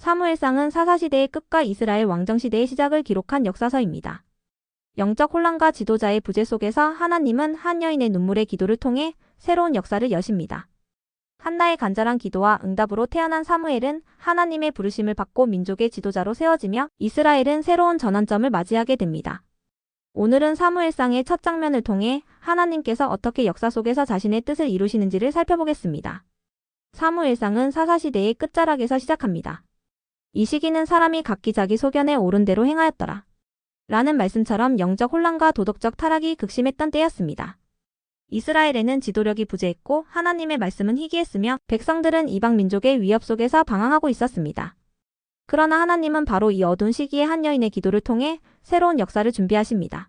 사무엘상은 사사시대의 끝과 이스라엘 왕정시대의 시작을 기록한 역사서입니다. 영적 혼란과 지도자의 부재 속에서 하나님은 한 여인의 눈물의 기도를 통해 새로운 역사를 여십니다. 한나의 간절한 기도와 응답으로 태어난 사무엘은 하나님의 부르심을 받고 민족의 지도자로 세워지며 이스라엘은 새로운 전환점을 맞이하게 됩니다. 오늘은 사무엘상의 첫 장면을 통해 하나님께서 어떻게 역사 속에서 자신의 뜻을 이루시는지를 살펴보겠습니다. 사무엘상은 사사시대의 끝자락에서 시작합니다. 이 시기는 사람이 각기 자기 소견에 옳은 대로 행하였더라 라는 말씀처럼 영적 혼란과 도덕적 타락이 극심했던 때였습니다. 이스라엘에는 지도력이 부재했고 하나님의 말씀은 희귀했으며 백성들은 이방 민족의 위협 속에서 방황하고 있었습니다. 그러나 하나님은 바로 이 어두운 시기에 한 여인의 기도를 통해 새로운 역사를 준비하십니다.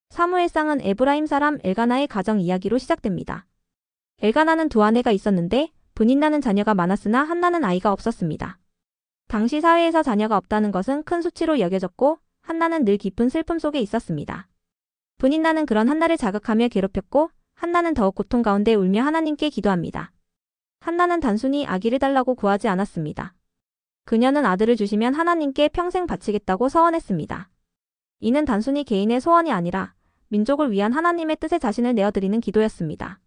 사무엘상은 에브라임 사람 엘가나의 가정 이야기로 시작됩니다. 엘가나는 두 아내가 있었는데 분인나는 자녀가 많았으나 한나는 아이가 없었습니다. 당시 사회에서 자녀가 없다는 것은 큰 수치로 여겨졌고 한나는 늘 깊은 슬픔 속에 있었습니다. 분인나는 그런 한나를 자극하며 괴롭혔고 한나는 더욱 고통 가운데 울며 하나님께 기도합니다. 한나는 단순히 아기를 달라고 구하지 않았습니다. 그녀는 아들을 주시면 하나님께 평생 바치겠다고 서원했습니다. 이는 단순히 개인의 소원이 아니라 민족을 위한 하나님의 뜻에 자신을 내어드리는 기도였습니다.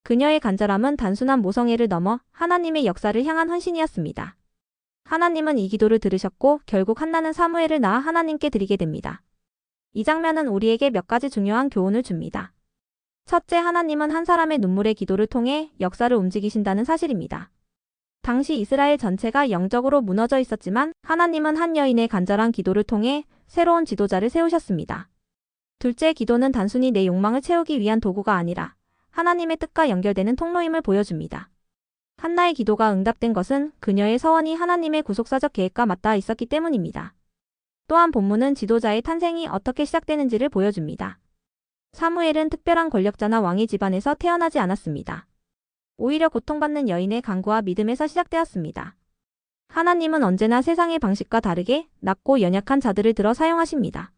그녀의 간절함은 단순한 모성애를 넘어 하나님의 역사를 향한 헌신이었습니다. 하나님은 이 기도를 들으셨고 결국 한나는 사무엘을 낳아 하나님께 드리게 됩니다. 이 장면은 우리에게 몇 가지 중요한 교훈을 줍니다. 첫째, 하나님은 한 사람의 눈물의 기도를 통해 역사를 움직이신다는 사실입니다. 당시 이스라엘 전체가 영적으로 무너져 있었지만 하나님은 한 여인의 간절한 기도를 통해 새로운 지도자를 세우셨습니다. 둘째, 기도는 단순히 내 욕망을 채우기 위한 도구가 아니라 하나님의 뜻과 연결되는 통로임을 보여줍니다. 한나의 기도가 응답된 것은 그녀의 서원이 하나님의 구속사적 계획과 맞닿아 있었기 때문입니다. 또한 본문은 지도자의 탄생이 어떻게 시작되는지를 보여줍니다. 사무엘은 특별한 권력자나 왕의 집안에서 태어나지 않았습니다. 오히려 고통받는 여인의 간구와 믿음에서 시작되었습니다. 하나님은 언제나 세상의 방식과 다르게 낮고 연약한 자들을 들어 사용하십니다.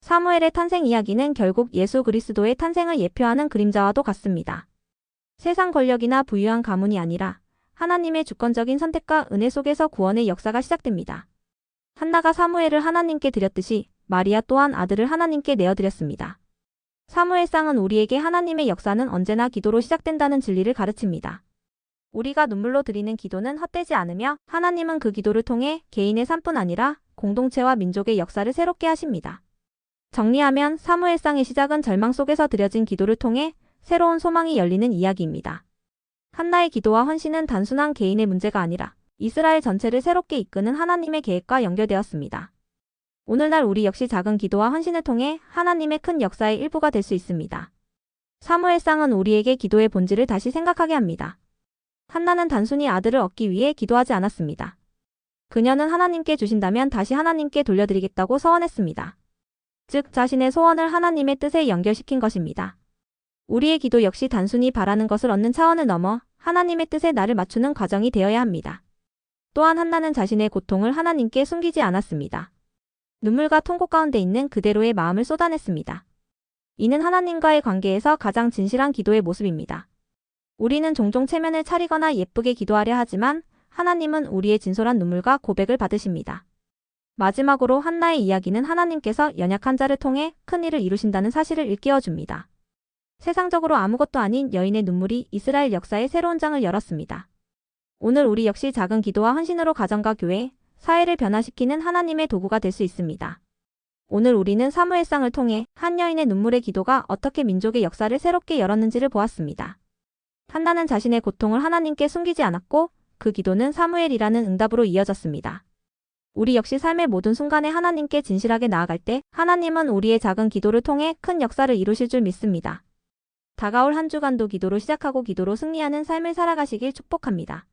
사무엘의 탄생 이야기는 결국 예수 그리스도의 탄생을 예표하는 그림자와도 같습니다. 세상 권력이나 부유한 가문이 아니라 하나님의 주권적인 선택과 은혜 속에서 구원의 역사가 시작됩니다. 한나가 사무엘을 하나님께 드렸듯이 마리아 또한 아들을 하나님께 내어드렸습니다. 사무엘상은 우리에게 하나님의 역사는 언제나 기도로 시작된다는 진리를 가르칩니다. 우리가 눈물로 드리는 기도는 헛되지 않으며 하나님은 그 기도를 통해 개인의 삶뿐 아니라 공동체와 민족의 역사를 새롭게 하십니다. 정리하면 사무엘상의 시작은 절망 속에서 드려진 기도를 통해 새로운 소망이 열리는 이야기입니다. 한나의 기도와 헌신은 단순한 개인의 문제가 아니라 이스라엘 전체를 새롭게 이끄는 하나님의 계획과 연결되었습니다. 오늘날 우리 역시 작은 기도와 헌신을 통해 하나님의 큰 역사의 일부가 될 수 있습니다. 사무엘상은 우리에게 기도의 본질을 다시 생각하게 합니다. 한나는 단순히 아들을 얻기 위해 기도하지 않았습니다. 그녀는 하나님께 주신다면 다시 하나님께 돌려드리겠다고 서원했습니다. 즉 자신의 소원을 하나님의 뜻에 연결시킨 것입니다. 우리의 기도 역시 단순히 바라는 것을 얻는 차원을 넘어 하나님의 뜻에 나를 맞추는 과정이 되어야 합니다. 또한 한나는 자신의 고통을 하나님께 숨기지 않았습니다. 눈물과 통곡 가운데 있는 그대로의 마음을 쏟아냈습니다. 이는 하나님과의 관계에서 가장 진실한 기도의 모습입니다. 우리는 종종 체면을 차리거나 예쁘게 기도하려 하지만 하나님은 우리의 진솔한 눈물과 고백을 받으십니다. 마지막으로 한나의 이야기는 하나님께서 연약한 자를 통해 큰 일을 이루신다는 사실을 일깨워줍니다. 세상적으로 아무것도 아닌 여인의 눈물이 이스라엘 역사의 새로운 장을 열었습니다. 오늘 우리 역시 작은 기도와 헌신으로 가정과 교회, 사회를 변화시키는 하나님의 도구가 될 수 있습니다. 오늘 우리는 사무엘상을 통해 한 여인의 눈물의 기도가 어떻게 민족의 역사를 새롭게 열었는지를 보았습니다. 한나는 자신의 고통을 하나님께 숨기지 않았고 그 기도는 사무엘이라는 응답으로 이어졌습니다. 우리 역시 삶의 모든 순간에 하나님께 진실하게 나아갈 때 하나님은 우리의 작은 기도를 통해 큰 역사를 이루실 줄 믿습니다. 다가올 한 주간도 기도로 시작하고 기도로 승리하는 삶을 살아가시길 축복합니다.